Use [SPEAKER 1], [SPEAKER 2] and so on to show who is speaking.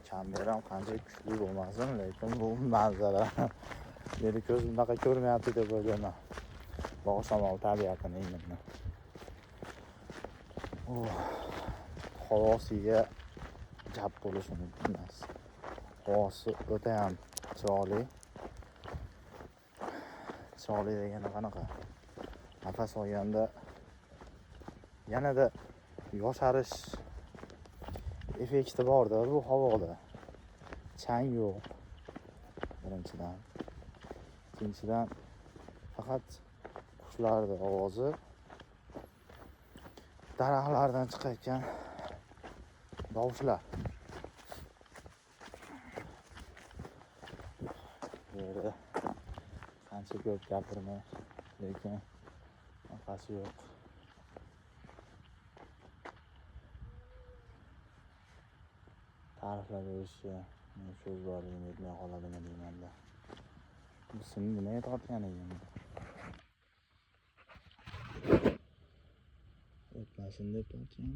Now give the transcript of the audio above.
[SPEAKER 1] Kamera ham qancha kuchli bo'lmasin, lekin bu manzara meni ko'z bunaqa ko'rmayapti deb o'ylayman. Bog' shamol tabiatini endi. Havosiga gap bo'lishi mumkin emas. Havosi o'ta ham chiroyli. Chiroyli degani qanaqa? Nafas olganda yanada yosharish effekti borda bu havoda. Chang yo'q. Birinchidan. Ikkinchidan faqat qushlarning ovozi, daraxtlardan chiqayotgan tovushlar. Yerda qancha ko'p gapirmay, lekin nafasi yo'q. Ta'riflab berishga so'z borligini yetmay qoladimi deymanda. Bu sim nimaga tortgan ekan? O'tmasin deb tortgan.